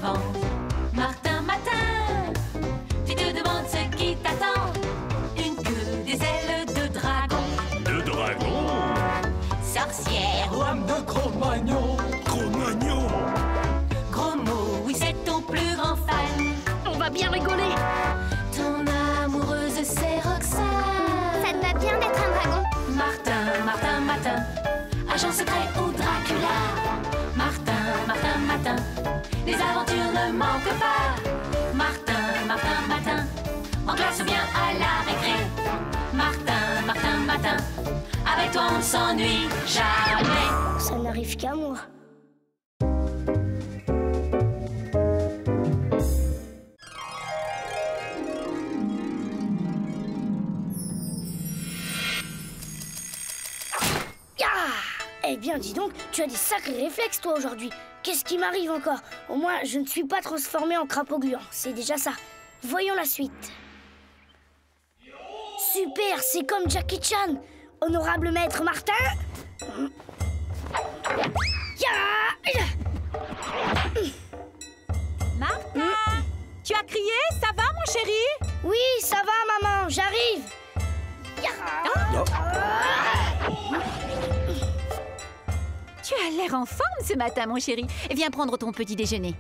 avant. Martin, Matin, tu te demandes ce qui t'attend. Une queue, des ailes de dragon. De dragon? Sorcière ou Homme de Cro-Magnon. Cro-Magnon? gros mot, oui c'est ton plus grand fan. On va bien rigoler. Ton amoureuse c'est Roxane. Ça te va bien d'être un dragon? Martin, Martin, Matin, agent secret ou Dracula. Martin, Martin, Matin, les aventures ne manquent pas. Martin, Martin, Matin, en classe ou bien à la récré. Martin, Martin, Matin, avec toi on ne s'ennuie jamais. Ça n'arrive qu'à moi. Eh bien, dis donc, tu as des sacrés réflexes, toi, aujourd'hui. Qu'est-ce qui m'arrive encore? Au moins, je ne suis pas transformé en crapaud gluant. C'est déjà ça. Voyons la suite. Super, c'est comme Jackie Chan. Honorable maître Martin. Martin, tu as crié? Ça va, mon chéri? Oui, ça va, maman, j'arrive. Tu as l'air en forme ce matin, mon chéri. Viens prendre ton petit déjeuner.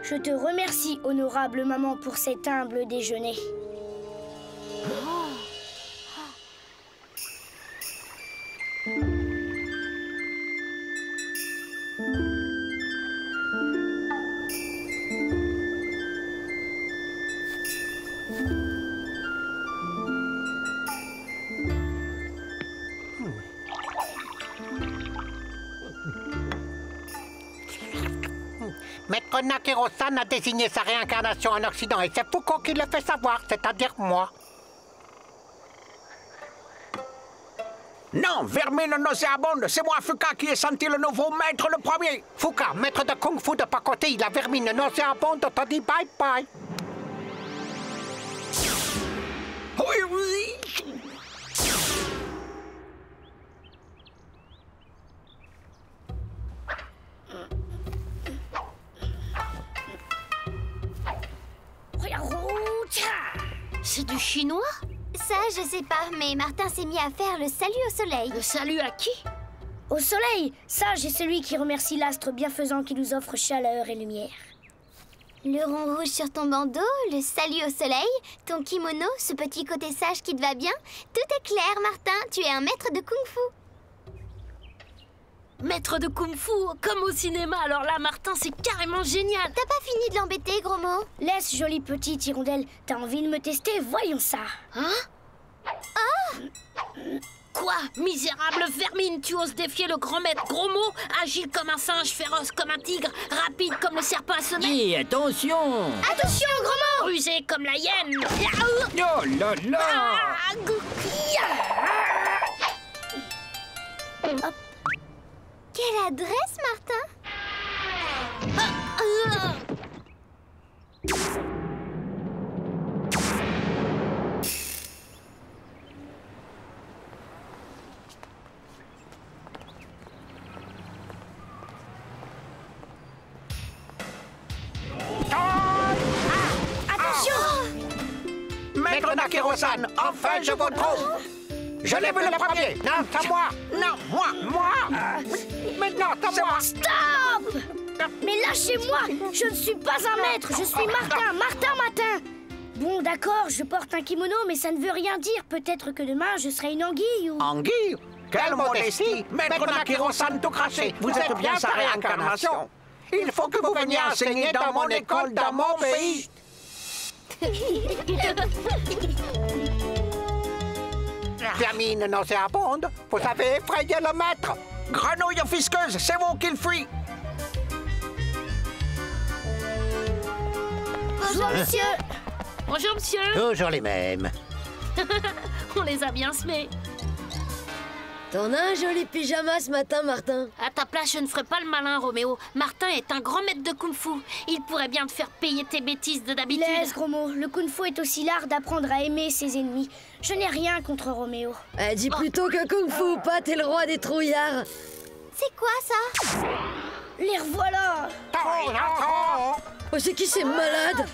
Je te remercie, honorable maman, pour cet humble déjeuner. Maître Nakairo-san a désigné sa réincarnation en Occident et c'est Foucault qui le fait savoir, c'est-à-dire moi. Non, vermine nauséabonde, c'est moi, Fuka, qui ai senti le nouveau maître le premier. Fuka, maître de Kung Fu de pacotille, la vermine nauséabonde t'a dit bye-bye. Oui, oui. C'est du chinois? Ça, je sais pas, mais Martin s'est mis à faire le salut au soleil. Le salut à qui? Au soleil. Sage est celui qui remercie l'astre bienfaisant qui nous offre chaleur et lumière. Le rond rouge sur ton bandeau, le salut au soleil, ton kimono, ce petit côté sage qui te va bien. Tout est clair, Martin, tu es un maître de kung-fu. Maître de kung-fu, comme au cinéma. Alors là, Martin, c'est carrément génial. T'as pas fini de l'embêter, gros mot? Laisse, jolie petite hirondelle. T'as envie de me tester? Voyons ça. Hein? Quoi? Misérable vermine, tu oses défier le grand maître gros mot? Agile comme un singe, féroce comme un tigre, rapide comme le serpent à sommet. Hé, attention! Attention, gros mot! Rusé comme la hyène. Oh là là! Hop. Quelle adresse, Martin? Maître Nakairo-san, enfin je vous trouve. Je l'ai vu le premier. Non, c'est à moi. Non, moi. Maintenant, c'est moi. Stop! Mais lâchez-moi! Je ne suis pas un maître, je suis Martin Matin! Bon, d'accord, je porte un kimono, mais ça ne veut rien dire. Peut-être que demain, je serai une anguille ou... Anguille? Quelle modestie! Maître Nakairo-san tout craché, vous êtes bien sa réincarnation. Il faut que vous veniez enseigner dans mon école, dans mon pays. Vermine nauséabonde, vous avez effrayé le maître. Grenouille fisqueuse, c'est vous qui le fuit. Bonjour, monsieur! Bonjour, monsieur! Toujours les mêmes. On les a bien semés. T'en as un joli pyjama ce matin, Martin. À ta place, je ne ferai pas le malin, Roméo. Martin est un grand maître de kung-fu. Il pourrait bien te faire payer tes bêtises de d'habitude. Laisse, Romo. Le kung-fu est aussi l'art d'apprendre à aimer ses ennemis. Je n'ai rien contre Roméo. Dis plutôt que kung-fu, pas t'es le roi des trouillards. C'est quoi ça? Les revoilà. Oh, c'est qui ces malades?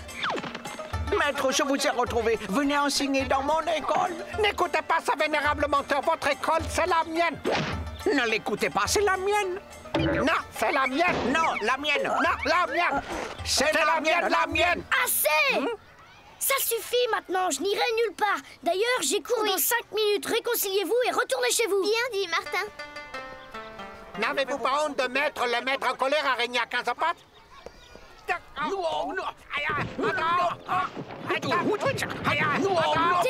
Maître, je vous ai retrouvé. Venez enseigner dans mon école. N'écoutez pas ça, vénérable menteur. Votre école, c'est la mienne. Ne l'écoutez pas, c'est la mienne. Non, c'est la mienne. Non, la mienne. Non, la mienne. C'est la mienne, la mienne. Assez! Ça suffit maintenant, je n'irai nulle part. D'ailleurs, j'ai cours dans 5 minutes. Réconciliez-vous et retournez chez vous. Bien dit, Martin. N'avez-vous pas honte de mettre le maître en colère araignée à 15 pattes? Dès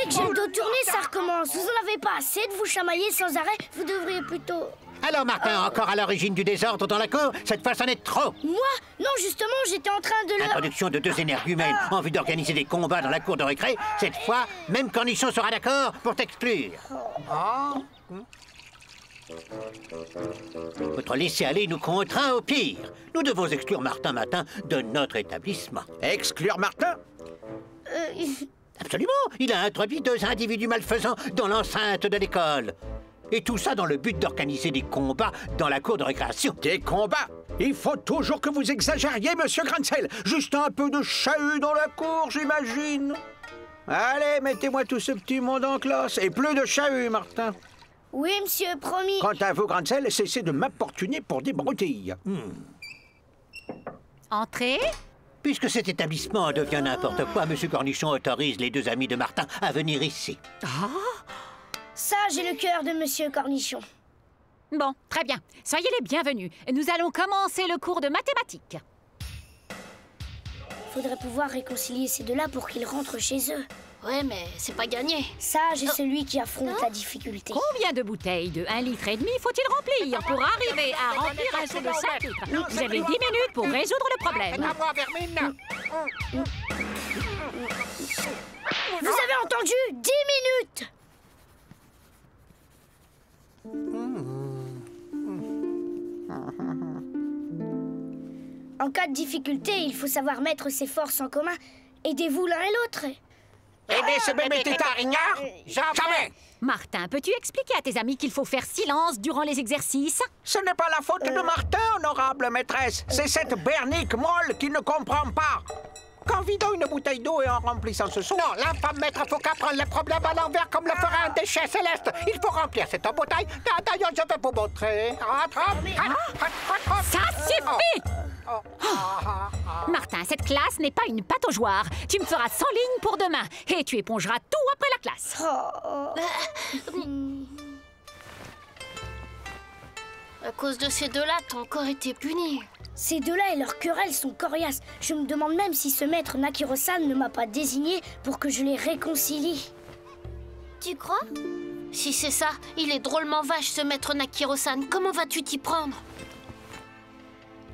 que j'ai le dos tourné, ça recommence. Vous en avez pas assez de vous chamailler sans arrêt. Vous devriez plutôt... Alors Martin, encore à l'origine du désordre dans la cour? Cette fois, c'en est trop. Moi? Non, justement, j'étais en train de le... Introduction de 2 énergumènes en vue d'organiser des combats dans la cour de récré. Cette fois, même Cornichon sera d'accord pour t'exclure. Votre laisser-aller nous contraint au pire. Nous devons exclure Martin Matin de notre établissement. Exclure Martin? Absolument. Il a introduit 2 individus malfaisants dans l'enceinte de l'école. Et tout ça dans le but d'organiser des combats dans la cour de récréation. Des combats? Il faut toujours que vous exagériez, monsieur Grancel. Juste un peu de chahut dans la cour, j'imagine. Allez, mettez-moi tout ce petit monde en classe. Et plus de chahut, Martin. Oui, monsieur, promis. Quant à vous, Grancel, cessez de m'importuner pour des broutilles. Entrez. Puisque cet établissement devient n'importe quoi, monsieur Cornichon autorise les 2 amis de Martin à venir ici. Ça, j'ai le cœur de monsieur Cornichon. Bon, très bien. Soyez les bienvenus. Nous allons commencer le cours de mathématiques. Faudrait pouvoir réconcilier ces 2-là pour qu'ils rentrent chez eux. Ouais, mais c'est pas gagné. Sage est celui qui affronte la difficulté. Combien de bouteilles de 1,5 litre faut-il remplir pour arriver à remplir un seau de 5 litres? Vous avez 10 minutes pour résoudre le problème. Vous avez entendu? 10 minutes! En cas de difficulté, il faut savoir mettre ses forces en commun. Aidez-vous l'un et l'autre. Aider ce bébé tétarignard? Jamais! Martin, peux-tu expliquer à tes amis qu'il faut faire silence durant les exercices? Ce n'est pas la faute de Martin, honorable maîtresse. C'est cette bernique molle qui ne comprend pas. Qu'en vidant une bouteille d'eau et en remplissant ce seau... Non, l'infâme maître, faut qu'apprendre les problèmes à l'envers comme le ferait un déchet céleste. Il faut remplir cette bouteille. D'ailleurs, je vais vous montrer. Ça suffit! Martin, cette classe n'est pas une pataugeoire. Tu me feras 100 lignes pour demain et tu épongeras tout après la classe. À cause de ces 2-là, t'as encore été puni. Ces 2-là et leurs querelles sont coriaces. Je me demande même si ce maître Nakiro-san ne m'a pas désigné pour que je les réconcilie. Tu crois? Si c'est ça, il est drôlement vache ce maître Nakiro-san. Comment vas-tu t'y prendre?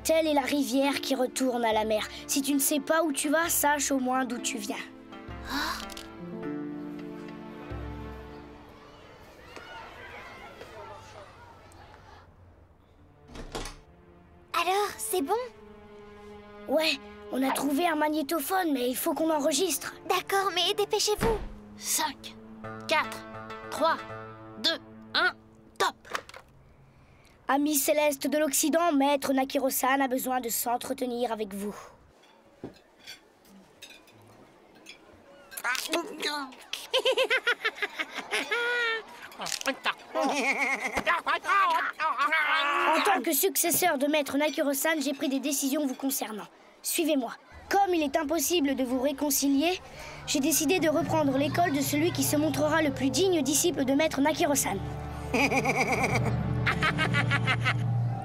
Telle est la rivière qui retourne à la mer. Si tu ne sais pas où tu vas, sache au moins d'où tu viens. Alors, c'est bon? Ouais, on a trouvé un magnétophone, mais il faut qu'on enregistre. D'accord, mais dépêchez-vous. 5, 4, 3, 2, 1, top! Ami céleste de l'Occident, maître Nakiro-san a besoin de s'entretenir avec vous. En tant que successeur de maître Nakiro-san, j'ai pris des décisions vous concernant. Suivez-moi. Comme il est impossible de vous réconcilier, j'ai décidé de reprendre l'école de celui qui se montrera le plus digne disciple de maître Nakiro-san.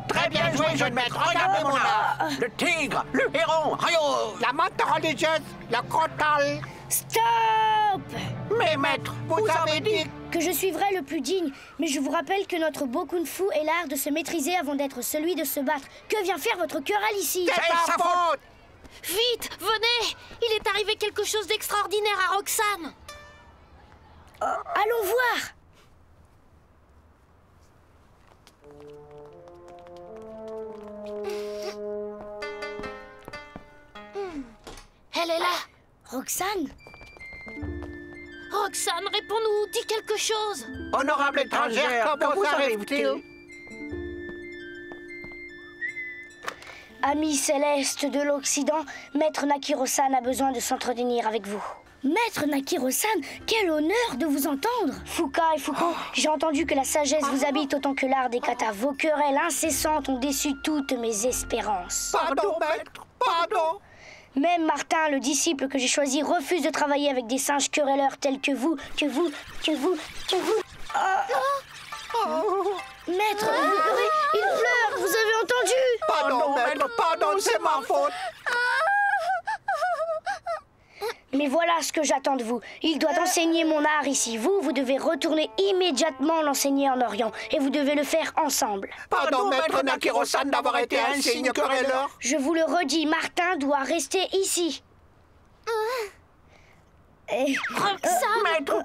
Très bien joué, jeune maître. Regardez mon art. Le tigre, le héron, la menthe religieuse, le crotal. Stop! Mais maître, vous avez dit que je suivrai le plus digne. Mais je vous rappelle que notre beau kung-fu est l'art de se maîtriser avant d'être celui de se battre. Que vient faire votre querelle ici? C'est sa faute! Vite, venez! Il est arrivé quelque chose d'extraordinaire à Roxane. Allons voir. Roxane? Roxane, réponds-nous, dis quelque chose. Honorable étrangère, comment arrive-t-il? Amis célestes de l'Occident, Maître Nakiro-san a besoin de s'entretenir avec vous. Maître Nakiro-san, quel honneur de vous entendre! Fuka et Fuko, j'ai entendu que la sagesse vous habite autant que l'art des katas. Vos querelles incessantes ont déçu toutes mes espérances. Pardon, maître, pardon. Même Martin, le disciple que j'ai choisi, refuse de travailler avec des singes querelleurs tels que vous, Maître, vous pleurez, il pleure, vous avez entendu? Pardon, maître, pardon, c'est ma faute. Mais voilà ce que j'attends de vous. Il doit enseigner mon art ici. Vous devez retourner immédiatement l'enseigner en Orient. Et vous devez le faire ensemble. Pardon, maître Nakiro-san, d'avoir été un signe querelleur. Je vous le redis, Martin doit rester ici. Maître,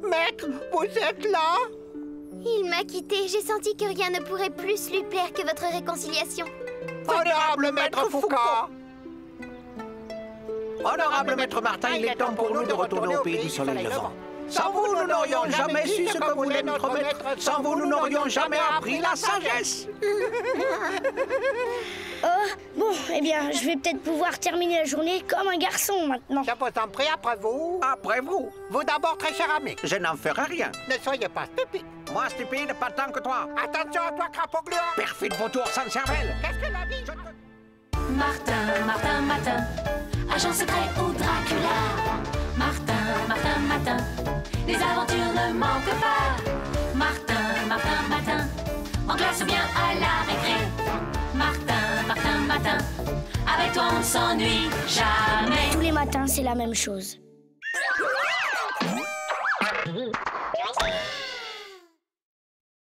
maître, vous êtes là? Il m'a quitté. J'ai senti que rien ne pourrait plus lui plaire que votre réconciliation. Honorable maître Foucault. Honorable maître Martin, il est temps pour nous de retourner au pays du soleil levant. Sans vous, nous n'aurions jamais su ce que voulait notre maître. Sans vous, nous n'aurions jamais appris la sagesse. Bon, eh bien, je vais peut-être pouvoir terminer la journée comme un garçon maintenant. Je vous en prie, après vous. Après vous. Vous d'abord, très cher ami. Je n'en ferai rien. Ne soyez pas stupide. Moi, stupide, pas tant que toi. Attention à toi, crapaud gluant. Perfide vautour sans cervelle. Qu'est-ce que la vie? Martin, agent secret ou Dracula. Martin, les aventures ne manquent pas. Martin, en classe ou bien à la récré. Martin, avec toi on ne s'ennuie jamais. Tous les matins, c'est la même chose.